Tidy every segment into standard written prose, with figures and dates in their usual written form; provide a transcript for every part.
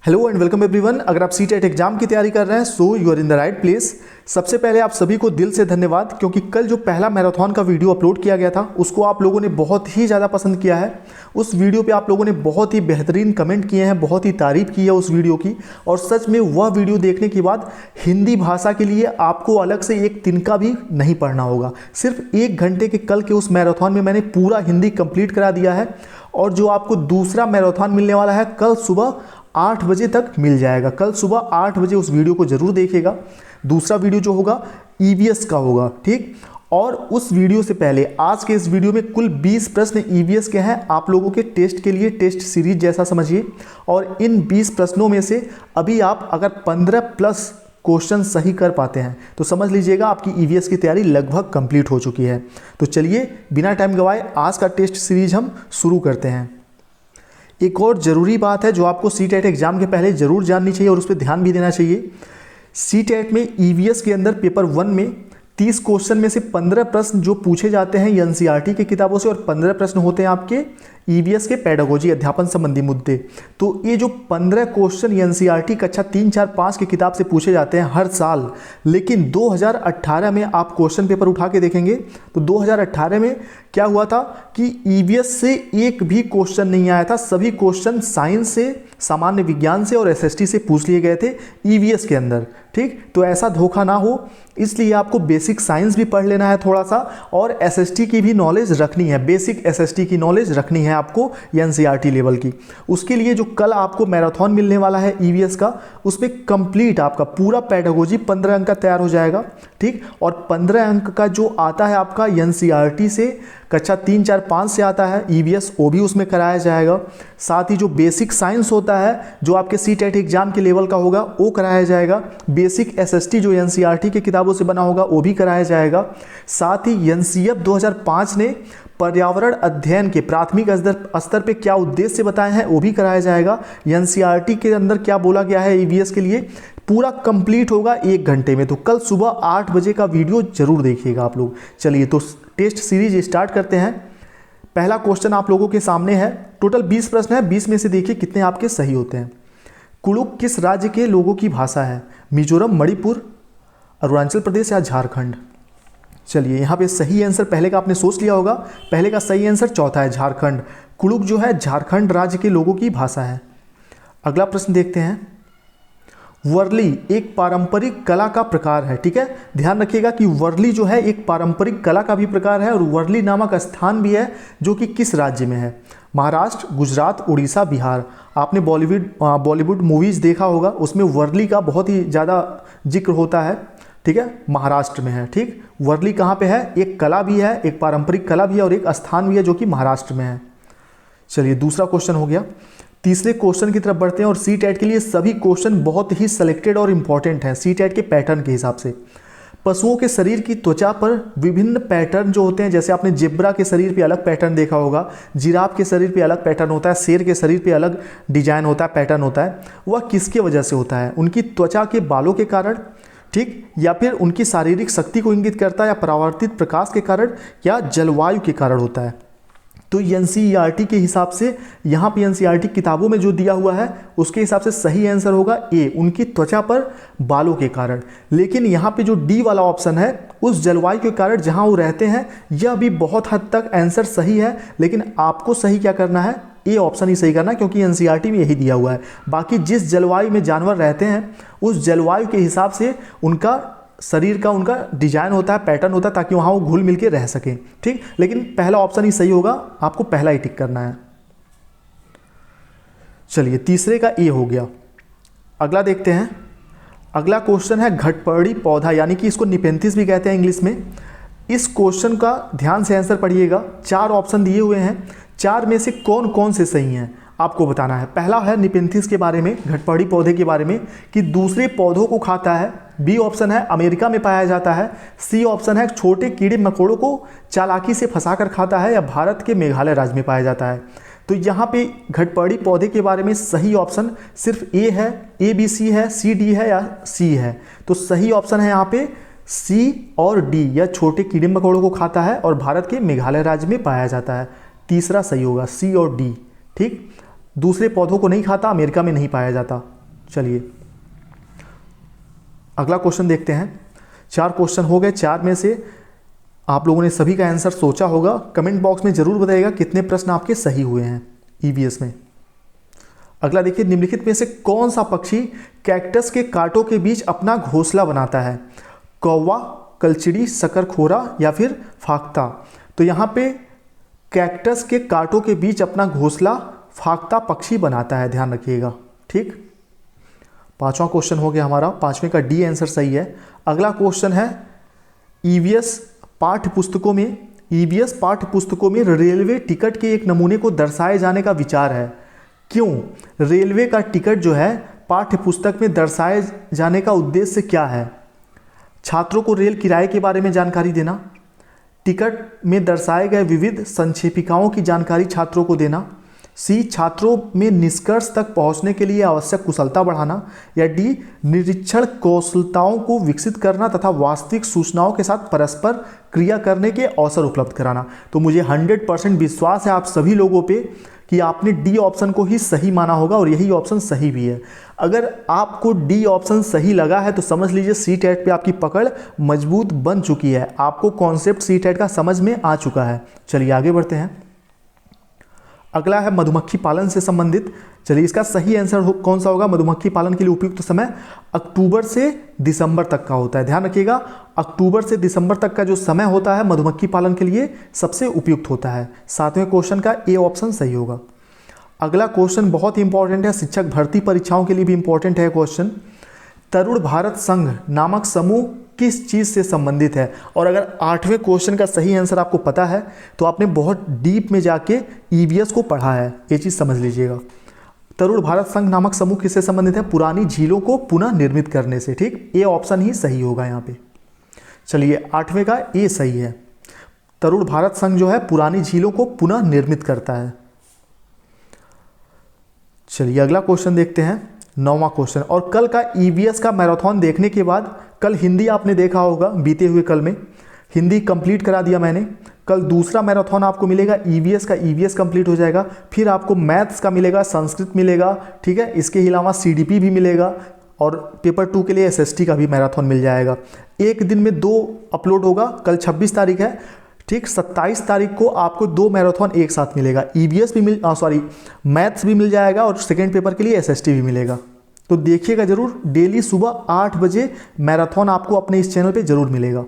Hello and welcome everyone. अगर आप CTET exam की तैयारी कर रहे हैं so you are in the right place. सबसे पहले आप सभी को दिल से धन्यवाद, क्योंकि कल जो पहला मैराथन का वीडियो अपलोड किया गया था उसको आप लोगों ने बहुत ही ज़्यादा पसंद किया है। उस वीडियो पे आप लोगों ने बहुत ही बेहतरीन कमेंट किए हैं, बहुत ही तारीफ की है उस वीडियो की। और सच में वह वीडियो देखने के बाद हिंदी भाषा के लिए आपको अलग से एक तिनका भी नहीं पढ़ना होगा। सिर्फ 1 घंटे के कल के उस मैराथन में मैंने पूरा हिंदी कंप्लीट करा दिया है। और जो आपको दूसरा मैराथन मिलने वाला है कल सुबह 8 बजे तक मिल जाएगा। कल सुबह 8 बजे उस वीडियो को जरूर देखिएगा। दूसरा वीडियो जो होगा ईवीएस का होगा, ठीक। और उस वीडियो से पहले आज के इस वीडियो में कुल 20 प्रश्न ईवीएस के हैं, आप लोगों के टेस्ट के लिए, टेस्ट सीरीज जैसा समझिए। और इन 20 प्रश्नों में से अभी आप अगर 15 प्लस क्वेश्चन सही कर पाते हैं तो समझ लीजिएगा आपकी ईवीएस की तैयारी लगभग कंप्लीट हो चुकी है। तो चलिए बिना टाइम गवाए आज का टेस्ट सीरीज हम शुरू करते हैं। एक और ज़रूरी बात है जो आपको सीटेट एग्जाम के पहले ज़रूर जाननी चाहिए और उस पर ध्यान भी देना चाहिए। सीटेट में ईवीएस के अंदर पेपर 1 में 30 क्वेश्चन में से 15 प्रश्न जो पूछे जाते हैं एनसीईआरटी की किताबों से और 15 प्रश्न होते हैं आपके ईवीएस के पेडागोजी अध्यापन संबंधी मुद्दे। तो ये जो 15 क्वेश्चन एनसीईआरटी कक्षा 3, 4, 5 की किताब से पूछे जाते हैं हर साल, लेकिन 2018 में आप क्वेश्चन पेपर उठा के देखेंगे तो 2018 में क्या हुआ था कि ईवीएस से एक भी क्वेश्चन नहीं आया था। सभी क्वेश्चन साइंस से, सामान्य विज्ञान से और एसएसटी से पूछ लिए गए थे ईवीएस के अंदर, ठीक। तो ऐसा धोखा ना हो इसलिए आपको बेसिक साइंस भी पढ़ लेना है थोड़ा सा, और एसएसटी की भी नॉलेज रखनी है। बेसिक एसएसटी की नॉलेज रखनी है आपको एनसीईआरटी लेवल की। उसके लिए जो कल आपको मैराथन मिलने वाला है ईवीएस का, उसमें कंप्लीट आपका पूरा पेडागोजी 15 अंक का तैयार हो जाएगा, ठीक। और 15 अंक का जो आता है आपका एनसीईआरटी से, कक्षा 3, 4, 5 से आता है ईवीएस, वो भी उसमें कराया जाएगा। साथ ही जो बेसिक साइंस होता है जो आपके सीटेट एग्जाम के लेवल का होगा वो कराया जाएगा। बेसिक एसएसटी जो एनसीईआरटी की किताबों से बना होगा वो भी कराया जाएगा। साथ ही एनसीएफ 2005 ने पर्यावरण अध्ययन के प्राथमिक स्तर पे क्या उद्देश्य बताए हैं वो भी कराया जाएगा। एनसीईआरटी के अंदर क्या बोला गया है ईवीएस के लिए पूरा कंप्लीट होगा 1 घंटे में। तो कल सुबह 8 बजे का वीडियो जरूर देखिएगा आप लोग। चलिए तो टेस्ट सीरीज स्टार्ट करते हैं। पहला क्वेश्चन आप लोगों के सामने है। टोटल 20 प्रश्न है, 20 में से देखिए कितने आपके सही होते हैं। कुड़ुक किस राज्य के लोगों की भाषा है? मिजोरम, मणिपुर, अरुणाचल प्रदेश या झारखंड? चलिए यहाँ पे सही आंसर पहले का आपने सोच लिया होगा। पहले का सही आंसर चौथा है, झारखंड। कुड़ुक जो है झारखंड राज्य के लोगों की भाषा है। अगला प्रश्न देखते हैं। वर्ली एक पारंपरिक कला का प्रकार है, ठीक है। ध्यान रखिएगा कि वर्ली जो है एक पारंपरिक कला का भी प्रकार है और वर्ली नामक स्थान भी है जो कि किस राज्य में है? महाराष्ट्र, गुजरात, उड़ीसा, बिहार। आपने बॉलीवुड मूवीज़ देखा होगा, उसमें वर्ली का बहुत ही ज़्यादा जिक्र होता है, ठीक है। महाराष्ट्र में है, ठीक। वर्ली कहाँ पे है? एक कला भी है, एक पारंपरिक कला भी है और एक स्थान भी है जो कि महाराष्ट्र में है। चलिए दूसरा क्वेश्चन हो गया। तीसरे क्वेश्चन की तरफ बढ़ते हैं। और सीटेट के लिए सभी क्वेश्चन बहुत ही सिलेक्टेड और इंपॉर्टेंट हैं सीटेट के पैटर्न के हिसाब से। पशुओं के शरीर की त्वचा पर विभिन्न पैटर्न जो होते हैं, जैसे आपने जेब्रा के शरीर पे अलग पैटर्न देखा होगा, जिराफ के शरीर पे अलग पैटर्न होता है, शेर के शरीर पे अलग डिजाइन होता है, पैटर्न होता है। वह किसके वजह से होता है? उनकी त्वचा के बालों के कारण, ठीक, या फिर उनकी शारीरिक शक्ति को इंगित करता है, या परावर्तित प्रकाश के कारण, या जलवायु के कारण होता है? तो एनसीईआरटी के हिसाब से यहाँ पे एनसीईआरटी किताबों में जो दिया हुआ है उसके हिसाब से सही आंसर होगा ए, उनकी त्वचा पर बालों के कारण। लेकिन यहाँ पे जो डी वाला ऑप्शन है, उस जलवायु के कारण जहाँ वो रहते हैं, यह भी बहुत हद तक आंसर सही है। लेकिन आपको सही क्या करना है? ए ऑप्शन ही सही करना है, क्योंकि एनसीईआरटी में यही दिया हुआ है। बाकी जिस जलवायु में जानवर रहते हैं उस जलवायु के हिसाब से उनका शरीर का उनका डिजाइन होता है, पैटर्न होता है, ताकि वहाँ वो घुल मिल के रह सके, ठीक। लेकिन पहला ऑप्शन ही सही होगा, आपको पहला ही टिक करना है। चलिए तीसरे का ए हो गया। अगला देखते हैं। अगला क्वेश्चन है घटपर्णी पौधा, यानी कि इसको निपेंथिस भी कहते हैं इंग्लिश में। इस क्वेश्चन का ध्यान से आंसर पढ़िएगा। 4 ऑप्शन दिए हुए हैं, 4 में से कौन कौन से सही हैं आपको बताना है। पहला है निपेंथिस के बारे में, घटपर्णी पौधे के बारे में, कि दूसरे पौधों को खाता है। बी ऑप्शन है अमेरिका में पाया जाता है। सी ऑप्शन है छोटे कीड़े मकोड़ों को चालाकी से फंसाकर खाता है, या भारत के मेघालय राज्य में पाया जाता है। तो यहाँ पे घटपर्णी पौधे के बारे में सही ऑप्शन सिर्फ ए है, ए बी सी है, सी डी है या सी है। तो सही ऑप्शन है यहाँ पे सी और डी, या छोटे कीड़े मकोड़ों को खाता है और भारत के मेघालय राज्य में पाया जाता है। तीसरा सही होगा सी और डी, ठीक। दूसरे पौधों को नहीं खाता, अमेरिका में नहीं पाया जाता। चलिए अगला क्वेश्चन देखते हैं। 4 क्वेश्चन हो गए, 4 में से आप लोगों ने सभी का आंसर सोचा होगा। कमेंट बॉक्स में जरूर बताइएगा कितने प्रश्न आपके सही हुए हैं ईवीएस में। अगला देखिए, निम्नलिखित में से कौन सा पक्षी कैक्टस के कांटों के बीच अपना घोंसला बनाता है? कौवा, कलचिड़ी, शकरखोरा या फिर फाख्ता? तो यहाँ पे कैक्टस के कांटों के बीच अपना घोंसला फाख्ता पक्षी बनाता है, ध्यान रखिएगा। ठीक, 5वां क्वेश्चन हो गया हमारा, 5वें का डी आंसर सही है। अगला क्वेश्चन है, ईवीएस पाठ्य पुस्तकों में रेलवे टिकट के एक नमूने को दर्शाए जाने का विचार है। क्यों? रेलवे का टिकट जो है पाठ्य पुस्तक में दर्शाए जाने का उद्देश्य क्या है? छात्रों को रेल किराए के बारे में जानकारी देना, टिकट में दर्शाए गए विविध संक्षेपिकाओं की जानकारी छात्रों को देना, सी छात्रों में निष्कर्ष तक पहुंचने के लिए आवश्यक कुशलता बढ़ाना, या डी निरीक्षण कौशलताओं को विकसित करना तथा वास्तविक सूचनाओं के साथ परस्पर क्रिया करने के अवसर उपलब्ध कराना। तो मुझे 100% विश्वास है आप सभी लोगों पे कि आपने डी ऑप्शन को ही सही माना होगा और यही ऑप्शन सही भी है। अगर आपको डी ऑप्शन सही लगा है तो समझ लीजिए सीटेट पे आपकी पकड़ मजबूत बन चुकी है, आपको कॉन्सेप्ट सीटेट का समझ में आ चुका है। चलिए आगे बढ़ते हैं। अगला है मधुमक्खी पालन से संबंधित। चलिए इसका सही आंसर कौन सा होगा? मधुमक्खी पालन के लिए उपयुक्त समय अक्टूबर से दिसंबर तक का होता है। ध्यान रखिएगा, अक्टूबर से दिसंबर तक का जो समय होता है मधुमक्खी पालन के लिए सबसे उपयुक्त होता है। 7वें क्वेश्चन का ए ऑप्शन सही होगा। अगला क्वेश्चन बहुत ही इंपॉर्टेंट है, शिक्षक भर्ती परीक्षाओं के लिए भी इंपॉर्टेंट है क्वेश्चन। तरुण भारत संघ नामक समूह किस चीज़ से संबंधित है? और अगर 8वें क्वेश्चन का सही आंसर आपको पता है तो आपने बहुत डीप में जाके ईवीएस को पढ़ा है, ये चीज़ समझ लीजिएगा। तरुण भारत संघ नामक समूह किससे संबंधित है? पुरानी झीलों को पुनः निर्मित करने से। ठीक, ए ऑप्शन ही सही होगा यहाँ पे। चलिए 8वें का ए सही है, तरुण भारत संघ जो है पुरानी झीलों को पुनः निर्मित करता है। चलिए अगला क्वेश्चन देखते हैं, 9वां क्वेश्चन। और कल का ईवीएस का मैराथन देखने के बाद, कल हिंदी आपने देखा होगा, बीते हुए कल में हिंदी कंप्लीट करा दिया मैंने। कल दूसरा मैराथन आपको मिलेगा ईवीएस का, ईवीएस कंप्लीट हो जाएगा। फिर आपको मैथ्स का मिलेगा, संस्कृत मिलेगा, ठीक है। इसके अलावा सीडीपी भी मिलेगा और पेपर 2 के लिए एसएसटी का भी मैराथन मिल जाएगा। एक दिन में 2 अपलोड होगा। कल 26 तारीख है, ठीक। 27 तारीख को आपको 2 मैराथन एक साथ मिलेगा, ईवीएस भी मैथ्स भी मिल जाएगा और सेकेंड पेपर के लिए एसएसटी भी मिलेगा। तो देखिएगा जरूर, डेली सुबह 8 बजे मैराथन आपको अपने इस चैनल पे जरूर मिलेगा।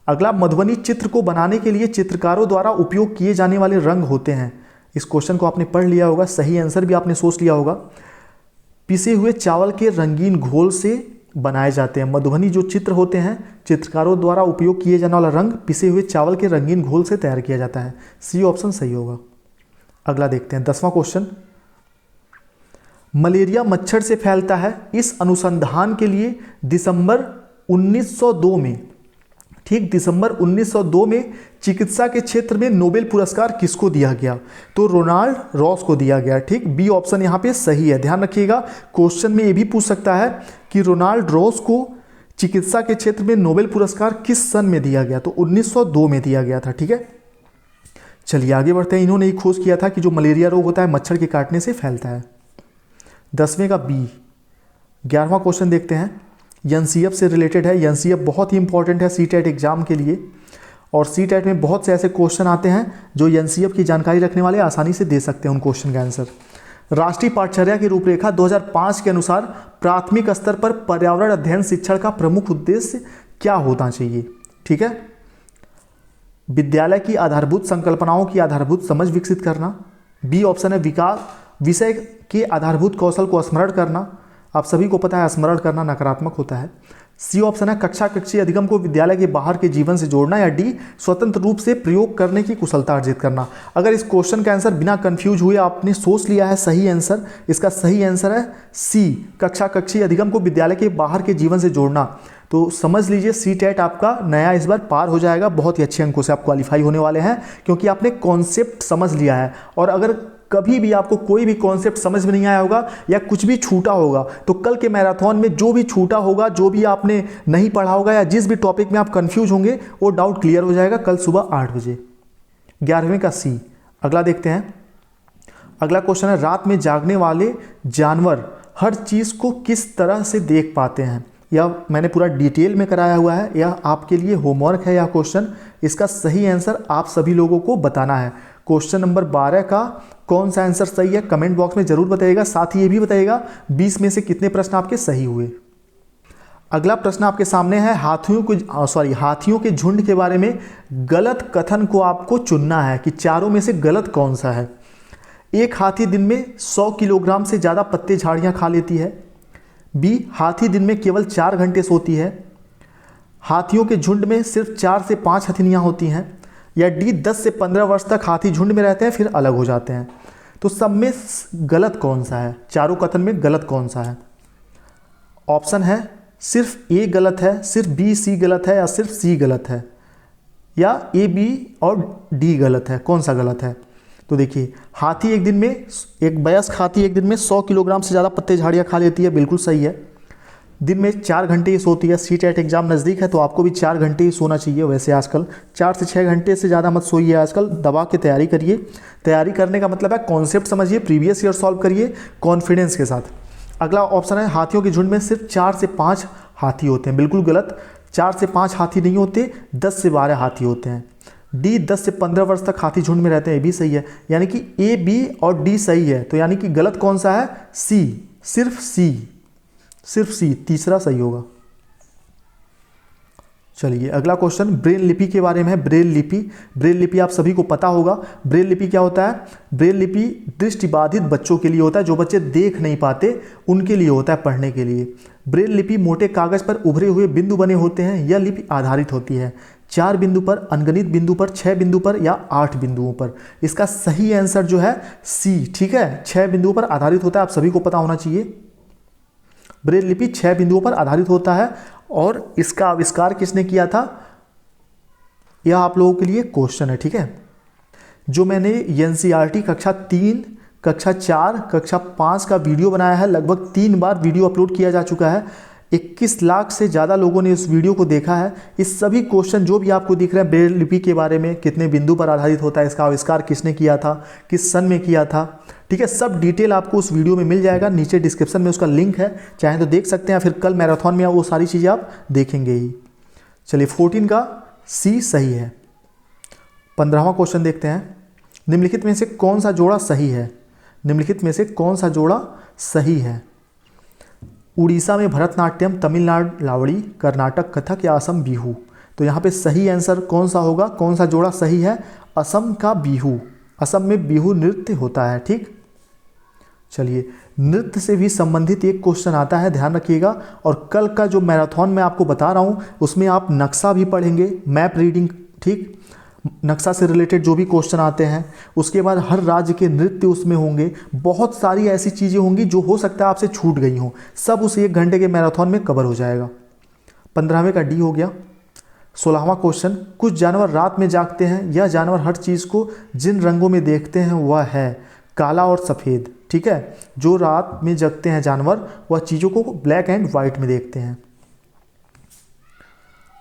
अगला, मधुबनी चित्र को बनाने के लिए चित्रकारों द्वारा उपयोग किए जाने वाले रंग होते हैं। इस क्वेश्चन को आपने पढ़ लिया होगा, सही आंसर भी आपने सोच लिया होगा। पिसे हुए चावल के रंगीन घोल से बनाए जाते हैं। मधुबनी जो चित्र होते हैं, चित्रकारों द्वारा उपयोग किए जाने वाला रंग पिसे हुए चावल के रंगीन घोल से तैयार किया जाता है। सी ऑप्शन सही होगा। अगला देखते हैं, 10वां क्वेश्चन। मलेरिया मच्छर से फैलता है, इस अनुसंधान के लिए दिसंबर 1902 में, ठीक, दिसंबर 1902 में चिकित्सा के क्षेत्र में नोबेल पुरस्कार किसको दिया गया? तो रोनाल्ड रॉस को दिया गया, ठीक। बी ऑप्शन यहाँ पे सही है। ध्यान रखिएगा, क्वेश्चन में ये भी पूछ सकता है कि रोनाल्ड रॉस को चिकित्सा के क्षेत्र में नोबेल पुरस्कार किस सन में दिया गया? तो 1902 में दिया गया था, ठीक है। चलिए आगे बढ़ते हैं। इन्होंने एक खोज किया था कि जो मलेरिया रोग होता है मच्छर के काटने से फैलता है। 10वें का बी। 11वां क्वेश्चन देखते हैं, एनसीएफ से रिलेटेड है। एनसीएफ बहुत ही इंपॉर्टेंट है सीटेट एग्जाम के लिए, और सीटेट में बहुत से ऐसे क्वेश्चन आते हैं जो एनसीएफ की जानकारी रखने वाले आसानी से दे सकते हैं उन क्वेश्चन का आंसर। राष्ट्रीय पाठचर्या की रूपरेखा 2005 के अनुसार प्राथमिक स्तर पर पर्यावरण अध्ययन शिक्षण का प्रमुख उद्देश्य क्या होना चाहिए? ठीक है, विद्यालय की आधारभूत संकल्पनाओं की आधारभूत समझ विकसित करना। बी ऑप्शन है विकास विषय के आधारभूत कौशल को स्मरण करना। आप सभी को पता है स्मरण करना नकारात्मक होता है। सी ऑप्शन है कक्षा कक्षीय अधिगम को विद्यालय के बाहर के जीवन से जोड़ना। या डी स्वतंत्र रूप से प्रयोग करने की कुशलता अर्जित करना। अगर इस क्वेश्चन का आंसर बिना कंफ्यूज हुए आपने सोच लिया है सही आंसर, इसका सही आंसर है सी, कक्षा कक्षीय अधिगम को विद्यालय के बाहर के जीवन से जोड़ना। तो समझ लीजिए सीटेट आपका नया इस बार पार हो जाएगा। बहुत ही अच्छे अंकों से आप क्वालिफाई होने वाले हैं क्योंकि आपने कॉन्सेप्ट समझ लिया है। और अगर कभी भी आपको कोई भी कॉन्सेप्ट समझ में नहीं आया होगा या कुछ भी छूटा होगा तो कल के मैराथन में जो भी छूटा होगा, जो भी आपने नहीं पढ़ा होगा या जिस भी टॉपिक में आप कंफ्यूज होंगे वो डाउट क्लियर हो जाएगा कल सुबह 8 बजे। 11वें का सी। अगला देखते हैं। अगला क्वेश्चन है, रात में जागने वाले जानवर हर चीज़ को किस तरह से देख पाते हैं। यह मैंने पूरा डिटेल में कराया हुआ है, यह आपके लिए होमवर्क है। यह क्वेश्चन, इसका सही आंसर आप सभी लोगों को बताना है। क्वेश्चन नंबर 12 का कौन सा आंसर सही है कमेंट बॉक्स में जरूर बताइएगा। साथ ही ये भी बताइएगा 20 में से कितने प्रश्न आपके सही हुए। अगला प्रश्न आपके सामने है, हाथियों के झुंड के बारे में गलत कथन को आपको चुनना है कि चारों में से गलत कौन सा है। एक हाथी दिन में 100 किलोग्राम से ज़्यादा पत्ते झाड़ियाँ खा लेती है। बी, हाथी दिन में केवल 4 घंटे सोती है। हाथियों के झुंड में सिर्फ 4 से 5 हथिनियाँ होती हैं। या डी, 10 से 15 वर्ष तक हाथी झुंड में रहते हैं फिर अलग हो जाते हैं। तो सब में गलत कौन सा है, चारों कथन में गलत कौन सा है। ऑप्शन है सिर्फ ए गलत है, सिर्फ बी सी गलत है, या सिर्फ सी गलत है, या ए बी और डी गलत है। कौन सा गलत है? तो देखिए, एक वयस्क हाथी एक दिन में 100 किलोग्राम से ज़्यादा पत्ते झाड़ियाँ खा लेती है, बिल्कुल सही है। दिन में 4 घंटे ही सोती है। सीटेट एग्जाम नज़दीक है तो आपको भी 4 घंटे ही सोना चाहिए। वैसे आजकल 4 से 6 घंटे से ज़्यादा मत सोइए, आजकल दबा के तैयारी करिए। तैयारी करने का मतलब है कॉन्सेप्ट समझिए, प्रीवियस ईयर सॉल्व करिए कॉन्फिडेंस के साथ। अगला ऑप्शन है, हाथियों के झुंड में सिर्फ 4 से 5 हाथी होते हैं, बिल्कुल गलत। 4 से 5 हाथी नहीं होते, 10 से 12 हाथी होते हैं। डी, 10 से 15 वर्ष तक हाथी झुंड में रहते हैं, ये भी सही है। यानी कि ए बी और डी सही है। तो यानी कि गलत कौन सा है? सी, सिर्फ सी, तीसरा सही होगा। चलिए अगला क्वेश्चन ब्रेल लिपि के बारे में है। ब्रेल लिपि आप सभी को पता होगा। ब्रेल लिपि क्या होता है? ब्रेल लिपि दृष्टिबाधित बच्चों के लिए होता है, जो बच्चे देख नहीं पाते उनके लिए होता है, पढ़ने के लिए। ब्रेल लिपि मोटे कागज पर उभरे हुए बिंदु बने होते हैं। यह लिपि आधारित होती है 4 बिंदु पर, अनगिनत बिंदु पर, 6 बिंदु पर या 8 बिंदुओं पर। इसका सही आंसर जो है सी, ठीक है, 6 बिंदुओं पर आधारित होता है, आप सभी को पता होना चाहिए। ब्रेल लिपि 6 बिंदुओं पर आधारित होता है। और इसका आविष्कार किसने किया था, यह आप लोगों के लिए क्वेश्चन है, ठीक है। जो मैंने एनसीईआरटी कक्षा 3, कक्षा 4, कक्षा 5 का वीडियो बनाया है, लगभग 3 बार वीडियो अपलोड किया जा चुका है। 21 लाख से ज़्यादा लोगों ने इस वीडियो को देखा है। इस सभी क्वेश्चन जो भी आपको दिख रहे हैं ब्रेल लिपि के बारे में, कितने बिंदु पर आधारित होता है, इसका आविष्कार किसने किया था, किस सन में किया था, ठीक है, सब डिटेल आपको उस वीडियो में मिल जाएगा। नीचे डिस्क्रिप्शन में उसका लिंक है, चाहे तो देख सकते हैं, फिर कल मैराथन में वो सारी चीज़ें आप देखेंगे ही। चलिए 14 का सी सही है। 15वां क्वेश्चन देखते हैं। निम्नलिखित में से कौन सा जोड़ा सही है? निम्नलिखित में से कौन सा जोड़ा सही है? उड़ीसा में भरतनाट्यम, तमिलनाडु लावड़ी, कर्नाटक कथक या असम बिहू। तो यहाँ पे सही आंसर कौन सा होगा, कौन सा जोड़ा सही है? असम का बिहू। असम में बिहू नृत्य होता है, ठीक। चलिए नृत्य से भी संबंधित एक क्वेश्चन आता है, ध्यान रखिएगा। और कल का जो मैराथन में आपको बता रहा हूँ उसमें आप नक्शा भी पढ़ेंगे, मैप रीडिंग, ठीक। नक्शा से रिलेटेड जो भी क्वेश्चन आते हैं, उसके बाद हर राज्य के नृत्य उसमें होंगे। बहुत सारी ऐसी चीज़ें होंगी जो हो सकता है आपसे छूट गई हों, सब उस 1 घंटे के मैराथन में कवर हो जाएगा। 15वें का डी हो गया। 16वां क्वेश्चन, कुछ जानवर रात में जागते हैं। यह जानवर हर चीज़ को जिन रंगों में देखते हैं वह है काला और सफ़ेद, ठीक है। जो रात में जगते हैं जानवर, वह चीज़ों को ब्लैक एंड वाइट में देखते हैं।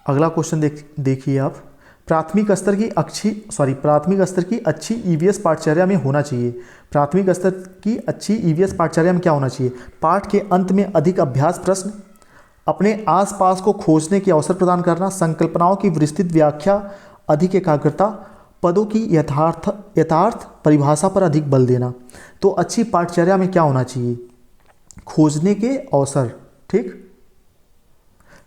अगला क्वेश्चन देखिए आप। प्राथमिक स्तर की अच्छी ईवीएस पाठचर्या में होना चाहिए। प्राथमिक स्तर की अच्छी ईवीएस पाठचर्या में क्या होना चाहिए? पाठ के अंत में अधिक अभ्यास प्रश्न, अपने आसपास को खोजने के अवसर प्रदान करना, संकल्पनाओं की विस्तृत व्याख्या, अधिक एकाग्रता, पदों की यथार्थ परिभाषा पर अधिक बल देना। तो अच्छी पाठचर्या में क्या होना चाहिए? खोजने के अवसर, ठीक,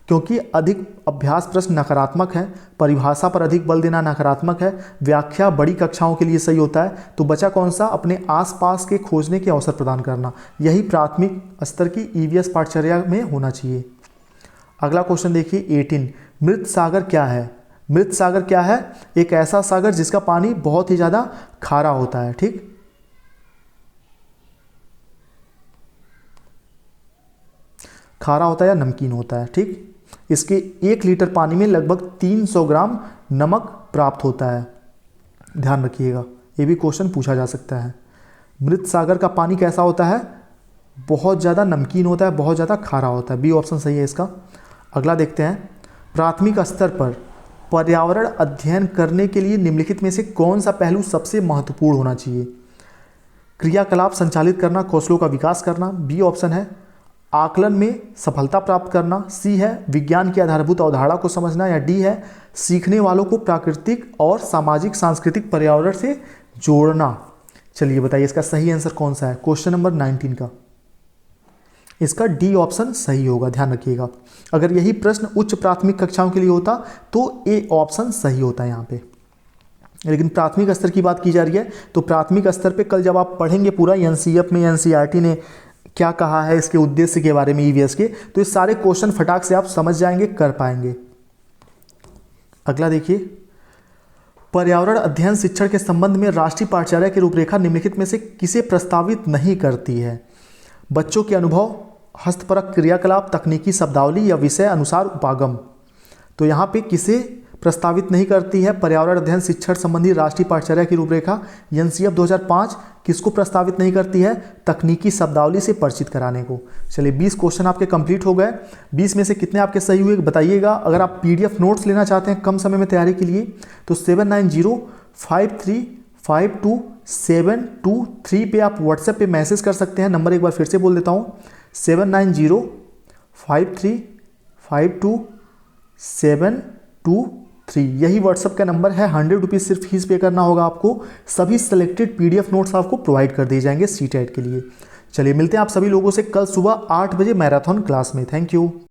क्योंकि अधिक अभ्यास प्रश्न नकारात्मक है, परिभाषा पर अधिक बल देना नकारात्मक है, व्याख्या बड़ी कक्षाओं के लिए सही होता है। तो बचा कौन सा? अपने आसपास के खोजने के अवसर प्रदान करना। यही प्राथमिक स्तर की ईवीएस पाठचर्या में होना चाहिए। अगला क्वेश्चन देखिए 18। मृत सागर क्या है? मृत सागर क्या है? एक ऐसा सागर जिसका पानी बहुत ही ज़्यादा खारा होता है, ठीक। खारा होता है या नमकीन होता है, ठीक। इसके 1 लीटर पानी में लगभग 300 ग्राम नमक प्राप्त होता है, ध्यान रखिएगा, ये भी क्वेश्चन पूछा जा सकता है। मृत सागर का पानी कैसा होता है? बहुत ज़्यादा नमकीन होता है, बहुत ज़्यादा खारा होता है। बी ऑप्शन सही है इसका। अगला देखते हैं। प्राथमिक स्तर पर पर्यावरण अध्ययन करने के लिए निम्नलिखित में से कौन सा पहलू सबसे महत्वपूर्ण होना चाहिए? क्रियाकलाप संचालित करना, कौशलों का विकास करना। बी ऑप्शन है आकलन में सफलता प्राप्त करना, सी है विज्ञान की आधारभूत अवधारणा को समझना, या डी है सीखने वालों को प्राकृतिक और सामाजिक सांस्कृतिक पर्यावरण से जोड़ना। चलिए बताइए इसका सही आंसर कौन सा है क्वेश्चन नंबर 19 का। इसका डी ऑप्शन सही होगा, ध्यान रखिएगा। अगर यही प्रश्न उच्च प्राथमिक कक्षाओं के लिए होता तो ए ऑप्शन सही होता है यहाँ पे, लेकिन प्राथमिक स्तर की बात की जा रही है। तो प्राथमिक स्तर पे कल जब आप पढ़ेंगे पूरा एनसीईआरटी में एनसीईआरटी ने क्या कहा है इसके उद्देश्य के बारे में ईवीएस के, तो ये सारे क्वेश्चन फटाक से आप समझ जाएंगे, कर पाएंगे। अगला देखिए, पर्यावरण अध्ययन शिक्षण के संबंध में राष्ट्रीय पाठ्यचर्या की रूपरेखा निम्नलिखित में से किसे प्रस्तावित नहीं करती है? बच्चों के अनुभव, हस्तपरक क्रियाकलाप, तकनीकी शब्दावली या विषय अनुसार उपागम। तो यहाँ पे किसे प्रस्तावित नहीं करती है पर्यावरण अध्ययन शिक्षण संबंधी राष्ट्रीय पाठ्यचर्या की रूपरेखा? एनसीईआरटी 2005 किसको प्रस्तावित नहीं करती है? तकनीकी शब्दावली से परिचित कराने को। चलिए 20 क्वेश्चन आपके कंप्लीट हो गए। 20 में से कितने आपके सही हुए बताइएगा। अगर आप पीडीएफ नोट्स लेना चाहते हैं कम समय में तैयारी के लिए तो 7905352723 पे आप व्हाट्सएप पे मैसेज कर सकते हैं। नंबर एक बार फिर से बोल देता हूँ, 7905352723। यही व्हाट्सएप का नंबर है। 100 रुपीज़ सिर्फ फीस पे करना होगा आपको। सभी सेलेक्टेड पीडीएफ नोट्स आपको प्रोवाइड कर दिए जाएंगे सीटेट के लिए। चलिए मिलते हैं आप सभी लोगों से कल सुबह 8 बजे मैराथन क्लास में। Thank you.